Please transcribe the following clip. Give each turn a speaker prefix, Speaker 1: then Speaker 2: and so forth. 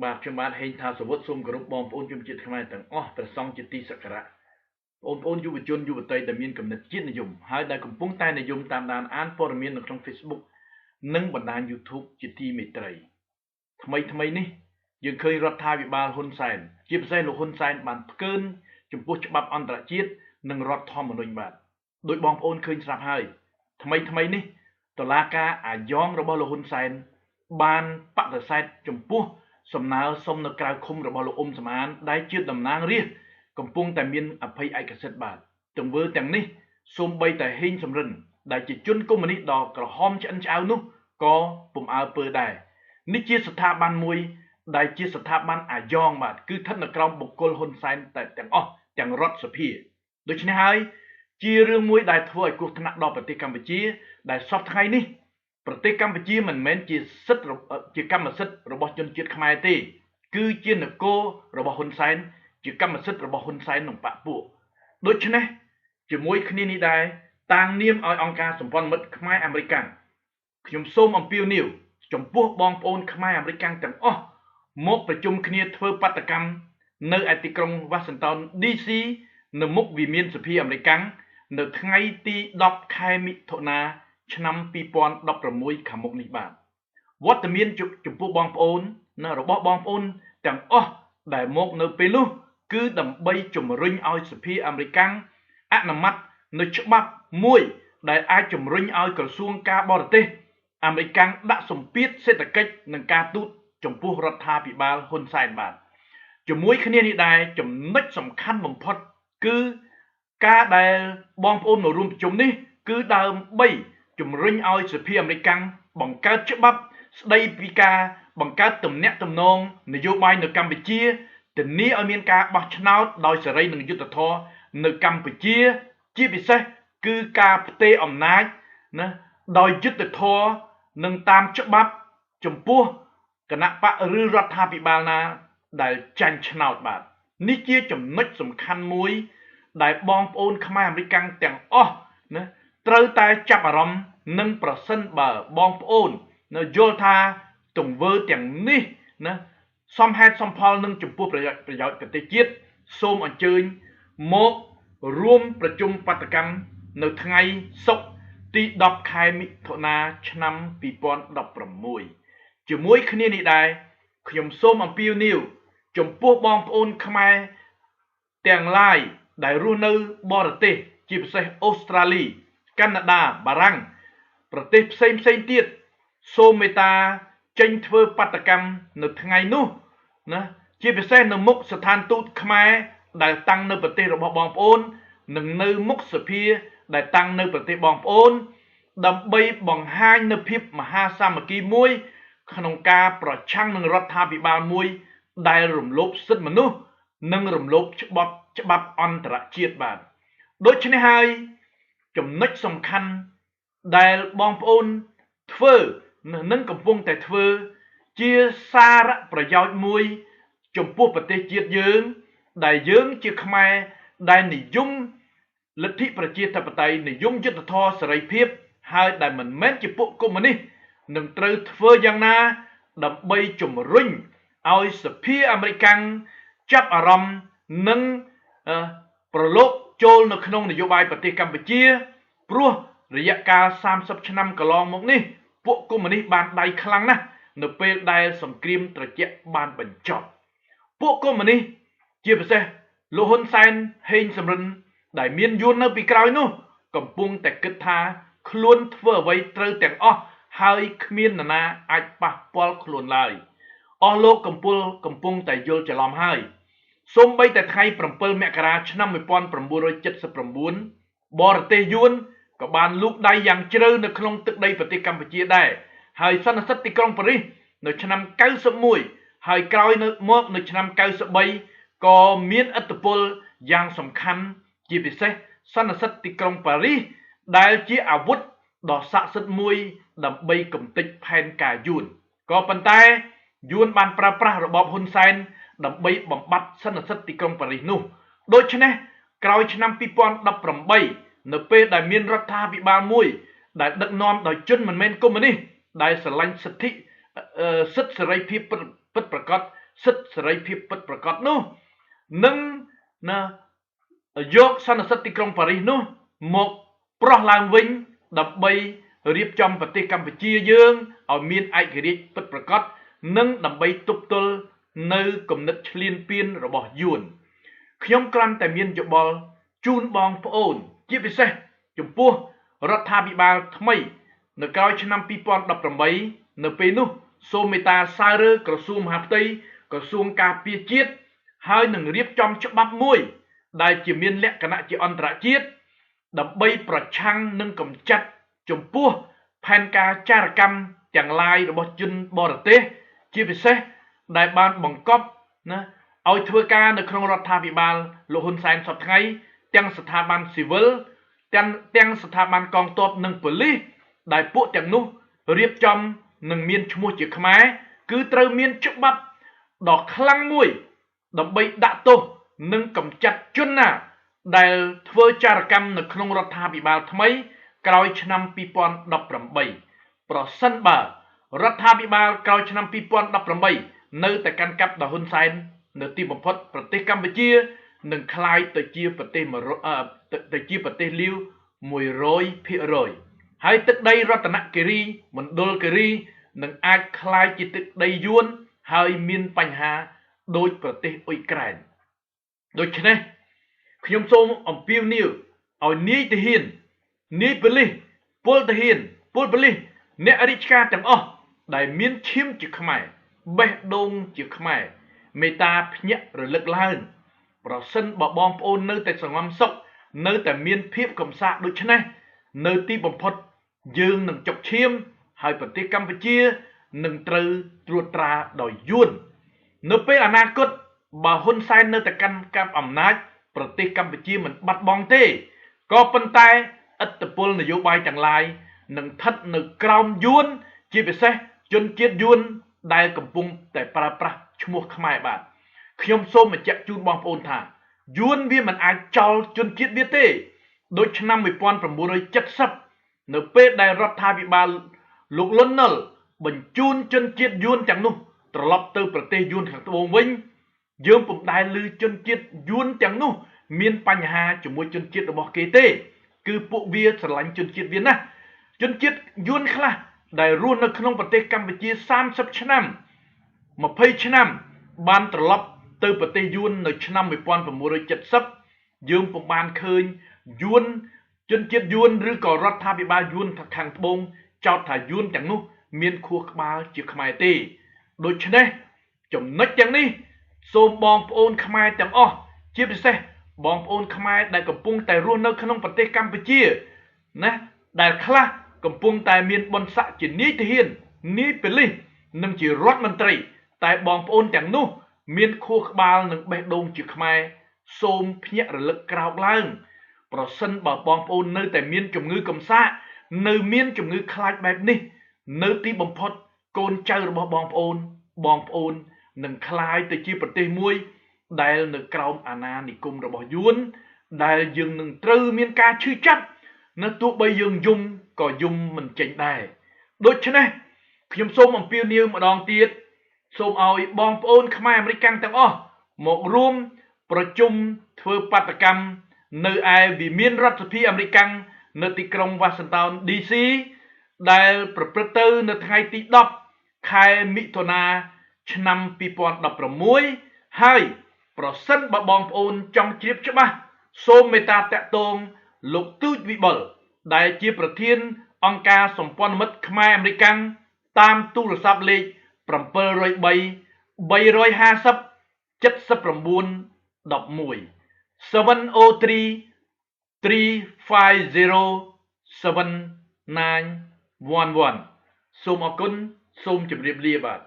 Speaker 1: បាទខ្ញុំបាទហេងថាសវុតសូមគោរពបងប្អូនជនជាតិខ្មែរទាំងអស់ព្រះសង្ឃជាទីសក្ការៈបងប្អូនយុវជនយុវតីដែលមានគំនិតជាតិនិយមហើយដែលកំពុងតែនិយមតាមដានអានព័ត៌មាននៅក្នុង Facebook និងបណ្ដាញ YouTube ជាទីមេត្រីថ្មីនេះយើងឃើញរដ្ឋាភិបាលហ៊ុនសែនជាពិសេសលោកហ៊ុនសែនបានផ្កើនចំពោះច្បាប់អន្តរជាតិនិងរដ្ឋធម្មនុញ្ញបាទដោយបងប្អូនឃើញស្រាប់ហើយថ្មីនេះតុលាការអាយ៉ងរបស់លោកហ៊ុនសែនបានបដិសេធចំពោះសំណើសុំនៅក្រៅឃុំរបស់លោកអ៊ុំសំអានដែលជាតំណាងរាស្ត្រកំពុងតែមានអភ័យឯកសិទ្ធិបាទទង្វើទាំងនេះសូម្បីតែហេងសំរិនដែលជាជនកុម្មុយនីសដ៏ក្រហមឆ្អិនឆ្អៅនោះក៏ពុំអើពើដែរនេះជាស្ថាប័នមួយដែលជាស្ថាប័នអាយ៉ងបាទគឺស្ថិតនៅក្រោមបុគ្គលហ៊ុនសែនតែទាំងអស់ទាំងរដ្ឋសភាដូច្នេះហើយជារឿងមួយដែលធ្វើឲ្យគ្រោះថ្នាក់ដល់ប្រទេសកម្ពុជាដែលសពថ្ងៃនេះប្រទេសកម្ពុជាមិនមែនជាសិទ្ធិជាកម្មសិទ្ធិរបស់ជនជាតិខ្មែរទេគឺជានគររបស់ហ៊ុនសែនជាកម្មសិទ្ធិរបស់ហ៊ុនសែននិងបកពួកដូច្នេះជាមួយគ្នានេះដែរតាំងនាមឲ្យអង្គការសម្ព័ន្ធមិត្តខ្មែរអាមេរិកខ្ញុំសូមអំពាវនាវចំពោះបងប្អូនខ្មែរអាមេរិកទាំងអស់មកប្រជុំគ្នាធ្វើបាតកម្មនៅឯទីក្រុង Washington DC នៅមុខវិមានសភាអាមេរិកនៅថ្ងៃទី10ខែមិថុនាឆ្នាំ2016ខាងមុខនេះបាទវត្តមានចំពោះបងប្អូនរបស់បងប្អូនទាំងអស់ដែលមកនៅពេលនោះគឺដើម្បីជំរុញឲ្យសភាអាមេរិកអនុម័តនៅច្បាប់មួយដែលអាចជំរុញឲ្យក្រសួងការបរទេសអាមេរិកដាក់សម្ពាធសេដ្ឋកិច្ចនិងការទូតចំពោះរដ្ឋាភិបាលហ៊ុនសែនបាទជាមួយគ្នានេះដែរចំណុចសំខាន់បំផុតគឺការដែលបងប្អូនមករួមប្រជុំនេះគឺដើម្បីជំរុញឲ្យសភាអាមេរិកបង្កើតច្បាប់ស្ដីពីការបង្កើតទំនាក់ទំនងនយោបាយនៅកម្ពុជាធានាឲ្យមានការបោះឆ្នោតដោយសេរីនិងយុត្តិធម៌នៅកម្ពុជាជាពិសេសគឺការផ្ទេរអំណាចណាដោយយុត្តិធម៌និងតាមច្បាប់ចំពោះគណៈបកឬរដ្ឋាភិបាលណាដែលចាញ់ឆ្នោតបាទនេះជាចំណុចសំខាន់មួយដែលបងប្អូនខ្មែរអាមេរិកទាំងអស់ណាត្រូវតែចាប់អារម្មណ៍និងប្រសិនបើបងប្អូនយល់ថាទង្វើទាំងនេះណាសមហេតុសមផលនឹងចំពោះប្រយោជន៍ប្រទេសជាតិសូមអញ្ជើញមករួមប្រជុំបាតកម្មនៅថ្ងៃសុក្រទី10ខែមិថុនាឆ្នាំ2016ជាមួយគ្នានេះដែរខ្ញុំសូមអំពាវនាវចំពោះបងប្អូនខ្មែរទាំងឡាយដែលរស់នៅបរទេសជាពិសេសអូស្ត្រាលីកាណាដាបារាំងប្រទេសផ្សេងទៀតសូមមេត្តាចេញធ្វើបាតកម្មនៅថ្ងៃនោះណាជាពិសេសនៅមុខស្ថានទូតខ្មែរដែលតាំងនៅប្រទេសរបស់បងប្អូននិងនៅមុខសភាដែលតាំងនៅប្រទេសបងប្អូនដើម្បីបង្ហាញនូវភាពមហាសាមគ្គីមួយក្នុងការប្រឆាំងនឹងរដ្ឋាភិបាលមួយដែលរំលោភសិទ្ធិមនុស្សនិងរំលោភច្បាប់អន្តរជាតិបាទដូច្នេះហើយចំណុចសំខាន់ដែលបងប្អូនធ្វើនិងកំពុងតែធ្វើជាសារៈប្រយោជន៍មួយចំពោះប្រទេសជាតិយើងដែលយើងជាខ្មែរដែលនិយមលទ្ធិប្រជាធិបតេយ្យនិយមយុត្តិធម៌សេរីភាពហើយដែលមិនមែនជាពួកកុម្មុយនីសនឹងត្រូវធ្វើយ៉ាងណាដើម្បីជំរុញឲ្យសភាអាមេរិកចាប់អារម្មណ៍និងប្រឡូកចូលនៅក្នុងនយោបាយប្រទេសកម្ពុជាព្រោះរយៈកាល30ឆ្នាំកន្លងមកនេះពួកកុម្មុយនីសបានដៃខ្លាំងណាស់នៅពេលដែលសង្គ្រាមត្រជាក់បានបញ្ចប់ពួកកុម្មុយនីសជាពិសេសលោកហ៊ុនសែនហេងសំរិនដែលមានយួននៅពីក្រោយនោះកំពុងតែគិតថាខ្លួនធ្វើអ្វីត្រូវទាំងអស់ហើយគ្មាននរណាអាចប៉ះពាល់ខ្លួនឡើយអស់លោកកំពុងតែយល់ច្រឡំហើយសូម្បីតែថ្ងៃ7មករាឆ្នាំ1979បរទេសយួនក៏បានលូកដៃយ៉ាងជ្រៅនៅក្នុងទឹកដីប្រទេសកម្ពុជាដែរហើយសន្និសីទទីក្រុងប៉ារីសនៅឆ្នាំ91ហើយក្រោយមកនៅឆ្នាំ93ក៏មានឥទ្ធិពលយ៉ាងសំខាន់ជាពិសេសសន្និសីទទីក្រុងប៉ារីសដែលជាអាវុធដ៏ស័ក្តិសិទ្ធិមួយដើម្បីកំទេចផែនការយួនក៏ប៉ុន្តែយួនបានប្រើប្រាស់របបហ៊ុនសែនដើម្បីបំបត្តិសន្និសីទទីក្រុងប៉ារីសនោះដូច្នេះក្រោយឆ្នាំ2018នៅពេលដែលមានរដ្ឋាភិបាលមួយដែលដឹកនាំដោយជនមិនមែនកុម្មុយនីសដែលស្រឡាញ់សិទ្ធិសេរីភាពពិតប្រាកដ សិទ្ធិសេរីភាពពិតប្រាកដនោះនឹងណាយកសន្និសីទទីក្រុងប៉ារីសនោះមកប្រោះឡើងវិញដើម្បីរៀបចំប្រទេសកម្ពុជាយើងឲ្យមានឯករាជ្យពិតប្រាកដនិងដើម្បីទប់ទល់នៅគំនិតឈ្លានពានរបស់យួនខ្ញុំគ្រាន់តែមានយោបល់ជូនបងប្អូនជាពិសេសចំពោះរដ្ឋាភិបាលថ្មីនៅក្រោយឆ្នាំ2018នៅពេលនោះសូមមេត្តាសើរើក្រសួងមហាផ្ទៃក្រសួងការពារជាតិហើយនឹងរៀបចំច្បាប់មួយដែលជាមានលក្ខណៈជាអន្តរជាតិដើម្បីប្រឆាំងនិងកម្ចាត់ចំពោះផែនការចារកម្មទាំងឡាយរបស់ជនបរទេសជាពិសេសដែលបានបង្កប់ណាឲ្យធ្វើការនៅក្នុងរដ្ឋាភិបាលលោកហ៊ុនសែនសប្តាហ៍ថ្ងៃទាំងស្ថាប័នស៊ីវិលទាំងស្ថាប័នកងទ័ពនិងប៉ូលីសដែលពួកទាំងនោះរៀបចំនិងមានឈ្មោះជាខ្មែរគឺត្រូវមានច្បាប់ដ៏ខ្លាំងមួយដើម្បីដាក់ទោសនិងកម្ចាត់ជនណាដែលធ្វើចារកម្មនៅក្នុងរដ្ឋាភិបាលថ្មីក្រោយឆ្នាំ2018ប្រសិនបើរដ្ឋាភិបាលក្រោយឆ្នាំ2018នៅតែកាន់កាប់ដល់ហ៊ុនសែននៅទីបំផុតប្រទេសកម្ពុជានឹងคล้ายទៅជាប្រទេសលាវ 100% ហើយទឹកដីរតនគិរីមណ្ឌលគិរីនឹងអាចคล้ายជាទឹកដីយួនហើយមានបញ្ហាដោយប្រទេសអ៊ុយក្រែនដូច្នេះខ្ញុំសូមអំពាវនាវឲ្យនាយទាហាននាយប៉ូលីសពលទាហានពលប៉ូលីសអ្នករាជការទាំងអស់ដែលមានឈាមជាខ្មែរបេះដូងជាខ្មែរមេត្តាភ្ញាក់រលឹកឡើងប្រសិនបើបងប្អូននៅតែសង្ងំសុខនៅតែមានភាពកំសាកដូច្នេះនៅទីបំផុតយើងនឹងចុកឈាមហើយប្រទេសកម្ពុជានឹងត្រូវត្រួតត្រាដោយយួននៅពេលអនាគតបើហ៊ុនសែននៅតែកាន់កាប់អំណាចប្រទេសកម្ពុជាមិនបាត់បង់ទេក៏ប៉ុន្តែឥទ្ធិពលនយោបាយទាំងឡាយនឹងស្ថិតនៅក្រោមយួនជាពិសេសជនជាតិយួនដែលកំពុងតែប្រើប្រាស់ឈ្មោះខ្មែរបាទខ្ញុំសូមបញ្ជាក់ជូនបងប្អូនថាយួនវាមិនអាចចោលជនជាតិវាទេដូចឆ្នាំ1970នៅពេលដែលរដ្ឋាភិបាលលោកលន់នល់បញ្ជូនជនជាតិយួនទាំងនោះត្រឡប់ទៅប្រទេសយួនខាងត្បូងវិញយើងពុំដែលឮជនជាតិយួនទាំងនោះមានបញ្ហាជាមួយជនជាតិរបស់គេទេគឺពួកវាស្រឡាញ់ជនជាតិវាណាស់ជនជាតិយួនខ្លះដែលរស់នៅក្នុងប្រទេសកម្ពុជា30ឆ្នាំ20ឆ្នាំបានត្រឡប់ទៅប្រទេសយួននៅឆ្នាំ1970យើងពុំបានឃើញយួនជនជាតិយួនឬក៏រដ្ឋាភិបាលយួនខាងត្បូងចោទថាយួនទាំងនោះមានខួរក្បាលជាខ្មែរទេដូច្នេះចំណុចទាំងនេះសូមបងប្អូនខ្មែរទាំងអស់ជាពិសេសបងប្អូនខ្មែរដែលកំពុងតែរស់នៅក្នុងប្រទេសកម្ពុជាណាដែលខ្លះកំពុងតែមានបុណ្យស័ក្តិជានាយទាហាននាយប៉ូលីសនិងជារដ្ឋមន្ត្រីតែបងប្អូនទាំងនោះមានខួរក្បាលនិងបេះដូងជាខ្មែរសូមភ្ញាក់រលឹកក្រោកឡើងប្រសិនបើបងប្អូននៅតែមានជំងឺកំសាកនៅមានជំងឺខ្លាចបែបនេះនៅទីបំផុតកូនចៅរបស់បងប្អូននឹងคล้ายទៅជាប្រទេសមួយដែលនៅក្រោមអាណានិគមរបស់យួនដែលយើងនឹងត្រូវមានការឈឺចាប់នៅទោះបីយើងយំក៏យំមិនចេញដែរដូច្នេះខ្ញុំសូមអំពាវនាវម្ដងទៀតសូមឲ្យបងប្អូនខ្មែរអាមេរិកទាំងអស់មករួមប្រជុំធ្វើបាតកម្មនៅឯវិមានរដ្ឋសភាអាមេរិកនៅទីក្រុង Washington DC ដែលប្រព្រឹត្តទៅនៅថ្ងៃទី10ខែមិថុនាឆ្នាំ2016ហើយប្រសិនបើបងប្អូនចង់ជ្រាបច្បាស់សូមមេត្តាតាក់ទងលោកទូចវិបុលដែលជាប្រធានអង្គការសម្ព័ន្ធមិត្តខ្មែរអាមេរិកតាមទូរស័ព្ទលេខ703 350 7911 703 350 7911សូមអរគុណសូមជម្រាបលាបាទ